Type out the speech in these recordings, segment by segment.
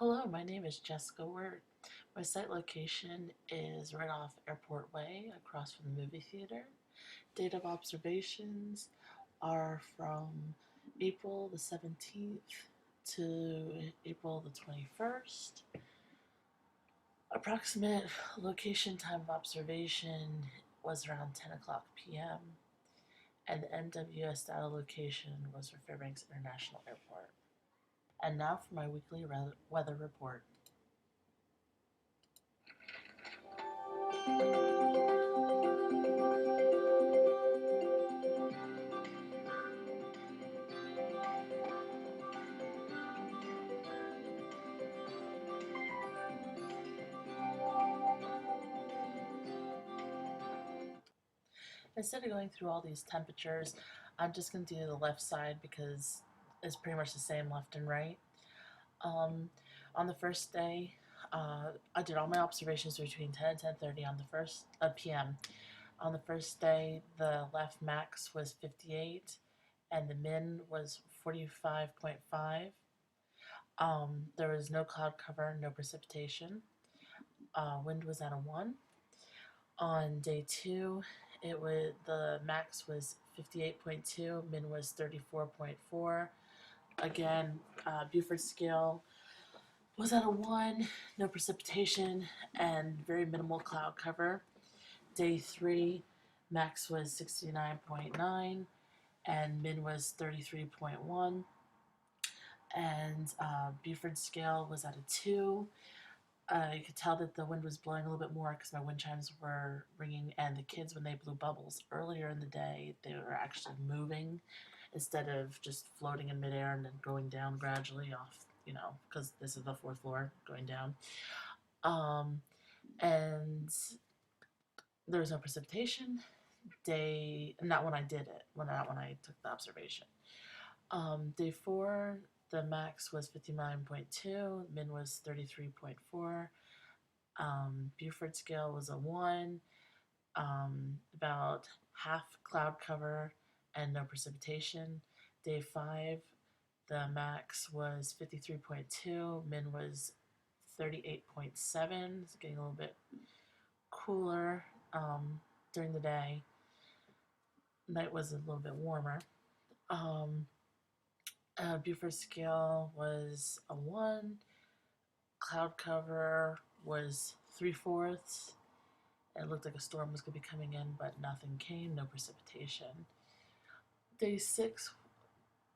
Hello, my name is Jessica Wirt. My site location is right off Airport Way, across from the movie theater. Date of observations are from April the 17th to April the 21st. Approximate location time of observation was around 10 o'clock p.m. and the NWS data location was for Fairbanks International Airport. And now for my weekly weather report. Instead of going through all these temperatures, I'm just going to do the left side because it's pretty much the same left and right. Um, on the first day, I did all my observations between 10 and 10:30 on the first p.m. On the first day, the left max was 58 and the min was 45.5. There was no cloud cover, no precipitation. Wind was at a 1. On day 2, the max was 58.2, min was 34.4. Again, Buford scale was at a 1, no precipitation, and very minimal cloud cover. Day 3, max was 69.9, and min was 33.1. And Buford scale was at a 2. You could tell that the wind was blowing a little bit more because my wind chimes were ringing, and the kids, when they blew bubbles earlier in the day, they were actually moving instead of just floating in midair and then going down gradually off, because this is the fourth floor going down. And there was no precipitation. Not when I did it, not when I took the observation. Day 4, the max was 59.2, min was 33.4. Buford scale was a 1, about half cloud cover and no precipitation. Day 5, the max was 53.2, min was 38.7. It's getting a little bit cooler during the day. Night was a little bit warmer. Buford scale was a 1. Cloud cover was 3/4. It looked like a storm was going to be coming in, but nothing came, no precipitation. Day 6,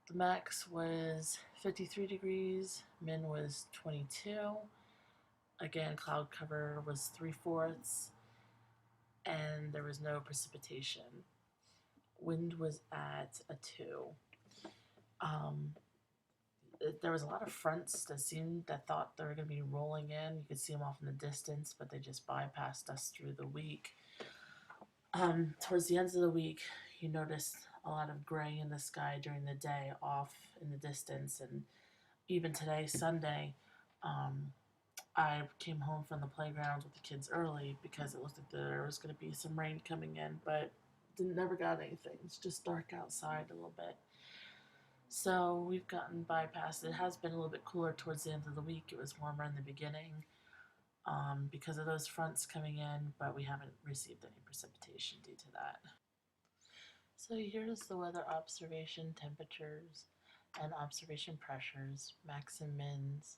the max was 53 degrees, min was 22. Again, cloud cover was 3/4, and there was no precipitation. Wind was at a 2. Um, there was a lot of fronts that thought they were going to be rolling in. You could see them off in the distance, but they just bypassed us through the week. Towards the end of the week, you noticed a lot of gray in the sky during the day off in the distance, and even today, Sunday, I came home from the playground with the kids early because it looked like there was going to be some rain coming in, but never got anything. It's just dark outside a little bit. So we've gotten bypassed. It has been a little bit cooler towards the end of the week. It was warmer in the beginning because of those fronts coming in, but we haven't received any precipitation due to that. So here's the weather observation temperatures and observation pressures, max and mins.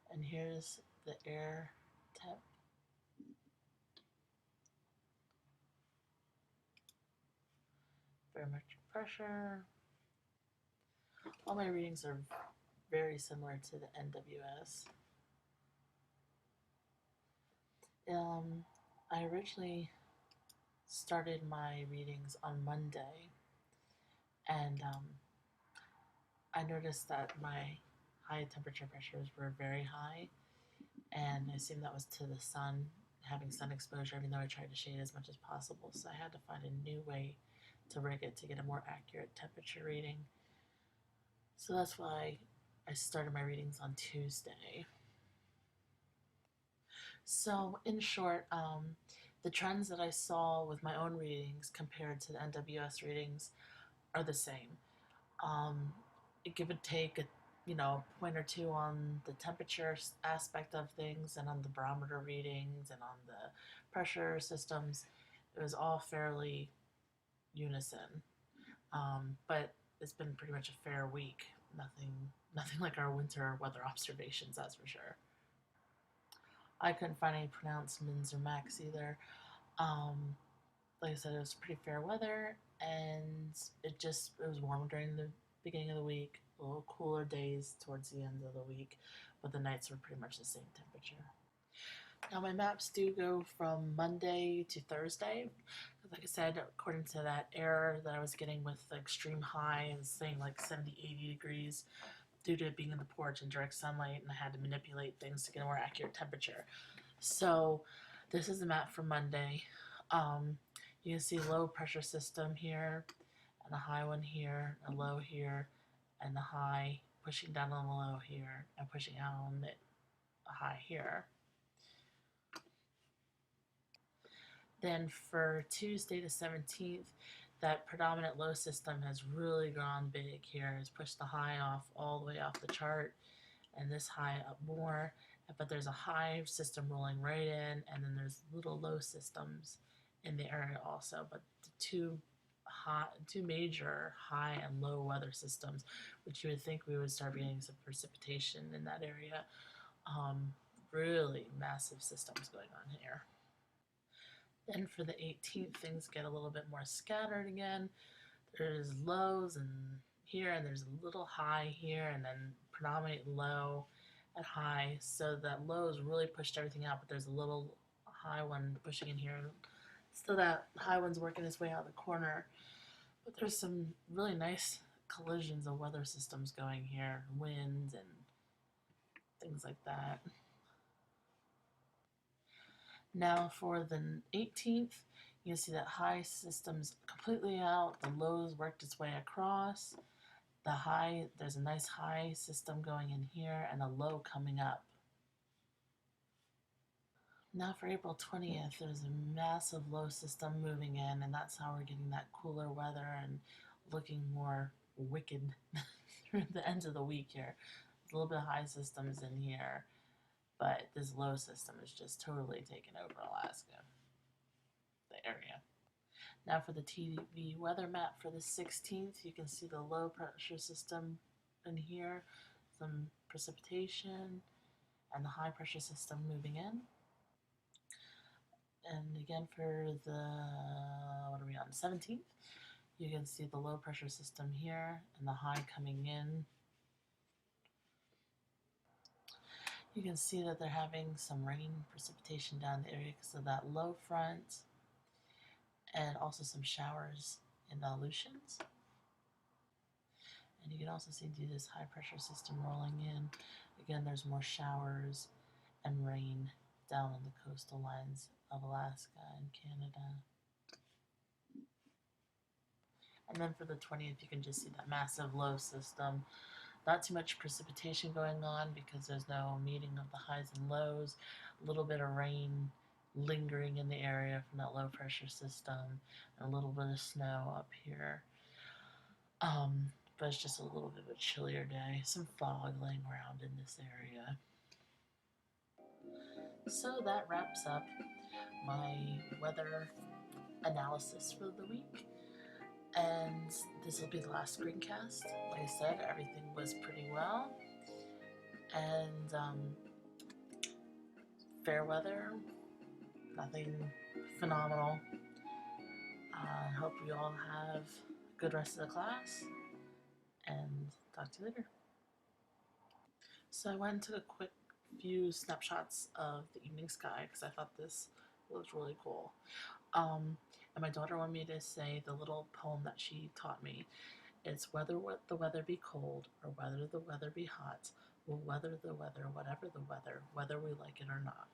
And here's the air temp. Barometric pressure. All my readings are very similar to the NWS. I originally started my readings on Monday, and I noticed that my high temperature pressures were very high, and I assumed that was to the sun, having sun exposure, even though I tried to shade as much as possible. So I had to find a new way to rig it to get a more accurate temperature reading. So that's why I started my readings on Tuesday. So in short, the trends that I saw with my own readings compared to the NWS readings are the same. give and take a point or two on the temperature aspect of things and on the barometer readings and on the pressure systems. It was all fairly unison, but it's been pretty much a fair week. Nothing like our winter weather observations, that's for sure. I couldn't find any pronounced mins or max either. Um, like I said, it was pretty fair weather, and it was warm during the beginning of the week, a little cooler days towards the end of the week, but the nights were pretty much the same temperature. Now my maps do go from Monday to Thursday. Like I said, according to that error that I was getting with the extreme high, it was saying like 70, 80 degrees due to it being in the porch in direct sunlight, and I had to manipulate things to get a more accurate temperature. So this is the map for Monday. Um, you can see low pressure system here, and a high one here, a low here, and the high pushing down on the low here, and pushing out on the high here. Then for Tuesday the 17th, that predominant low system has really gone big here. It's pushed the high off all the way off the chart, and this high up more. But there's a high system rolling right in, and then there's little low systems in the area also. But the two major high and low weather systems, which you would think we would start getting some precipitation in that area. Really massive systems going on here. Then for the 18th, things get a little bit more scattered again. There's lows and here, and there's a little high here, and then predominant low at high. So that low has really pushed everything out, but there's a little high one pushing in here. Still that high one's working its way out of the corner. But there's some really nice collisions of weather systems going here, winds and things like that. Now for the 18th, you can see that high system's completely out. The lows worked its way across. The high, there's a nice high system going in here and a low coming up. Now for April 20th, there's a massive low system moving in, and that's how we're getting that cooler weather and looking more wicked through the end of the week here. A little bit of high systems in here, but this low system is just totally taken over Alaska, the area. Now for the TV weather map for the 16th, you can see the low pressure system in here, some precipitation, and the high pressure system moving in. And again for the, what are we on, 17th, you can see the low pressure system here and the high coming in. You can see that they're having some rain precipitation down the area because of that low front, and also some showers in the Aleutians. And you can also see due to this high pressure system rolling in, again there's more showers and rain down on the coastal lines of Alaska and Canada. And then for the 20th, you can just see that massive low system. Not too much precipitation going on because there's no meeting of the highs and lows. A little bit of rain lingering in the area from that low pressure system, and a little bit of snow up here. But it's just a little bit of a chillier day. Some fog laying around in this area. So that wraps up my weather analysis for the week. And this will be the last screencast. Like I said, everything was pretty well. And fair weather, nothing phenomenal. I hope you all have a good rest of the class, and talk to you later. So I went and took a quick few snapshots of the evening sky because I thought this looked really cool. And my daughter wanted me to say the little poem that she taught me. It's whether the weather be cold or whether the weather be hot, we'll weather the weather, whatever the weather, whether we like it or not.